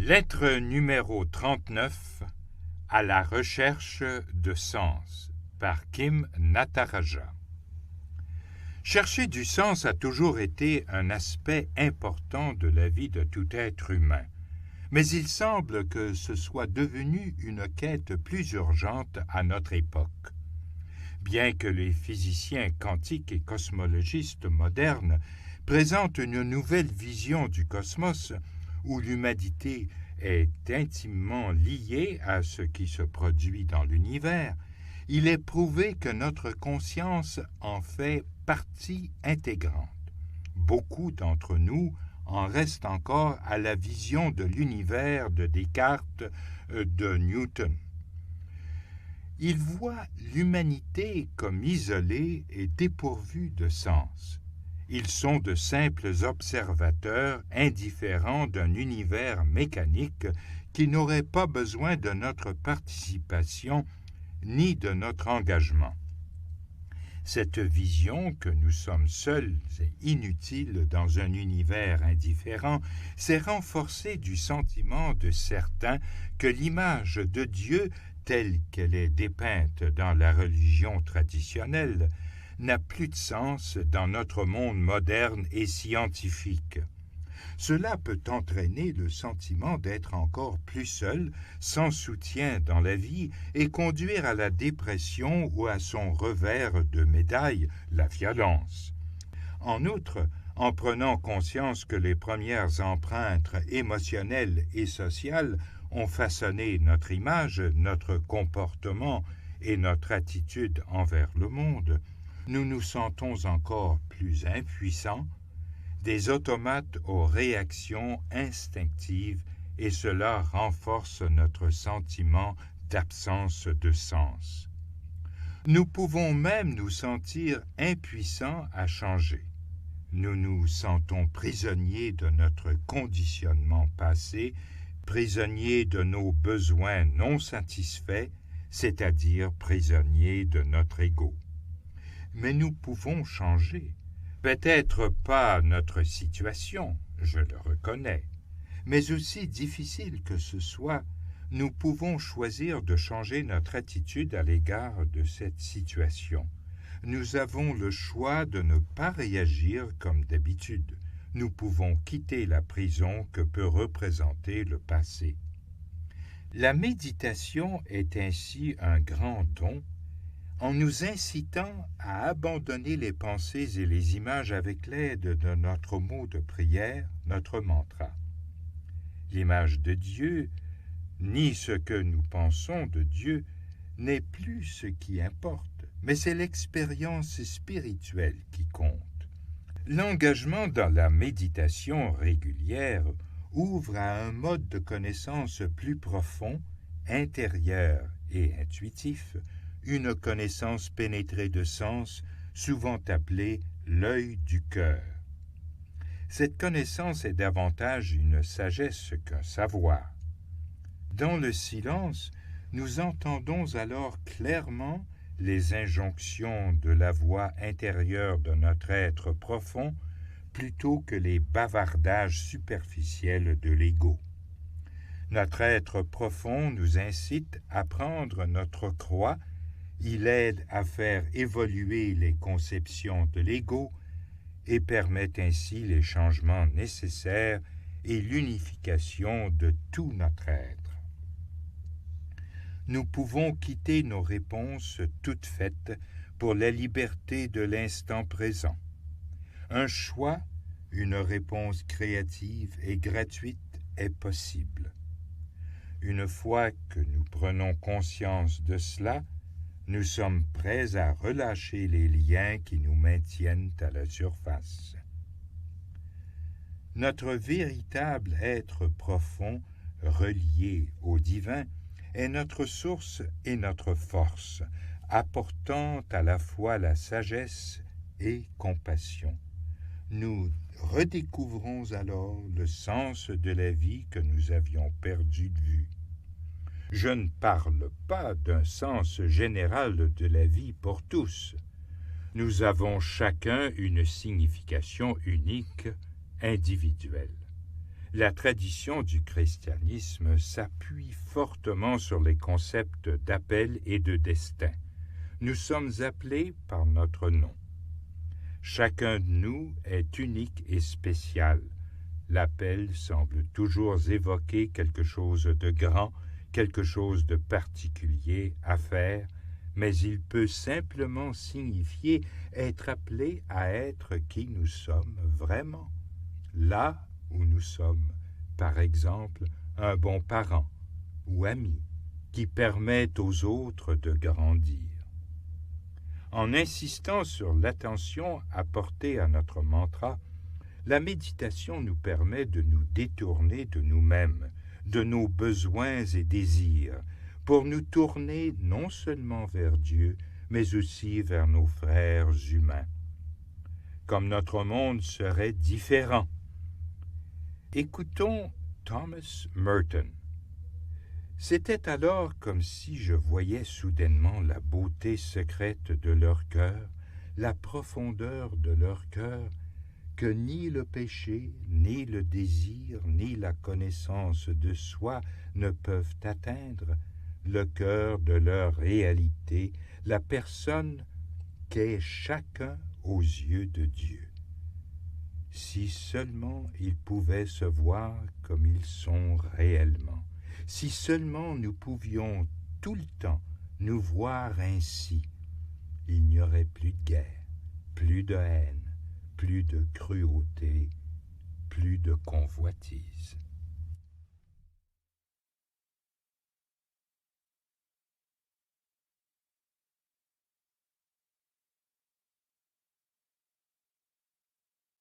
Lettre numéro 39 à la recherche de sens par Kim Nataraja. Chercher du sens a toujours été un aspect important de la vie de tout être humain, mais il semble que ce soit devenu une quête plus urgente à notre époque. Bien que les physiciens quantiques et cosmologistes modernes présentent une nouvelle vision du cosmos, où l'humanité est intimement liée à ce qui se produit dans l'univers, il est prouvé que notre conscience en fait partie intégrante. Beaucoup d'entre nous en restent encore à la vision de l'univers de Descartes, de Newton. Ils voient l'humanité comme isolée et dépourvue de sens. Ils sont de simples observateurs indifférents d'un univers mécanique qui n'aurait pas besoin de notre participation ni de notre engagement. Cette vision que nous sommes seuls et inutiles dans un univers indifférent s'est renforcée du sentiment de certains que l'image de Dieu, telle qu'elle est dépeinte dans la religion traditionnelle, n'a plus de sens dans notre monde moderne et scientifique. Cela peut entraîner le sentiment d'être encore plus seul, sans soutien dans la vie, et conduire à la dépression ou à son revers de médaille, la violence. En outre, en prenant conscience que les premières empreintes émotionnelles et sociales ont façonné notre image, notre comportement et notre attitude envers le monde, nous nous sentons encore plus impuissants, des automates aux réactions instinctives, et cela renforce notre sentiment d'absence de sens. Nous pouvons même nous sentir impuissants à changer. Nous nous sentons prisonniers de notre conditionnement passé, prisonniers de nos besoins non satisfaits, c'est-à-dire prisonniers de notre ego. Mais nous pouvons changer. Peut-être pas notre situation, je le reconnais, mais aussi difficile que ce soit, nous pouvons choisir de changer notre attitude à l'égard de cette situation. Nous avons le choix de ne pas réagir comme d'habitude. Nous pouvons quitter la prison que peut représenter le passé. La méditation est ainsi un grand don, en nous incitant à abandonner les pensées et les images avec l'aide de notre mot de prière, notre mantra. L'image de Dieu, ni ce que nous pensons de Dieu, n'est plus ce qui importe, mais c'est l'expérience spirituelle qui compte. L'engagement dans la méditation régulière ouvre à un mode de connaissance plus profond, intérieur et intuitif, une connaissance pénétrée de sens, souvent appelée l'œil du cœur. Cette connaissance est davantage une sagesse qu'un savoir. Dans le silence, nous entendons alors clairement les injonctions de la voix intérieure de notre être profond plutôt que les bavardages superficiels de l'ego. Notre être profond nous incite à prendre notre croix. Il aide à faire évoluer les conceptions de l'ego et permet ainsi les changements nécessaires et l'unification de tout notre être. Nous pouvons quitter nos réponses toutes faites pour la liberté de l'instant présent. Un choix, une réponse créative et gratuite est possible. Une fois que nous prenons conscience de cela, nous sommes prêts à relâcher les liens qui nous maintiennent à la surface. Notre véritable être profond, relié au divin, est notre source et notre force, apportant à la fois la sagesse et compassion. Nous redécouvrons alors le sens de la vie que nous avions perdu de vue. Je ne parle pas d'un sens général de la vie pour tous. Nous avons chacun une signification unique, individuelle. La tradition du christianisme s'appuie fortement sur les concepts d'appel et de destin. Nous sommes appelés par notre nom. Chacun de nous est unique et spécial. L'appel semble toujours évoquer quelque chose de grand, quelque chose de particulier à faire, mais il peut simplement signifier être appelé à être qui nous sommes vraiment, là où nous sommes, par exemple, un bon parent ou ami qui permet aux autres de grandir. En insistant sur l'attention apportée à notre mantra, la méditation nous permet de nous détourner de nous-mêmes, de nos besoins et désirs, pour nous tourner non seulement vers Dieu, mais aussi vers nos frères humains. Comme notre monde serait différent. Écoutons Thomas Merton. C'était alors comme si je voyais soudainement la beauté secrète de leur cœur, la profondeur de leur cœur, que ni le péché, ni le désir, ni la connaissance de soi ne peuvent atteindre, le cœur de leur réalité, la personne qu'est chacun aux yeux de Dieu. Si seulement ils pouvaient se voir comme ils sont réellement, si seulement nous pouvions tout le temps nous voir ainsi, il n'y aurait plus de guerre, plus de haine, plus de cruauté, plus de convoitise.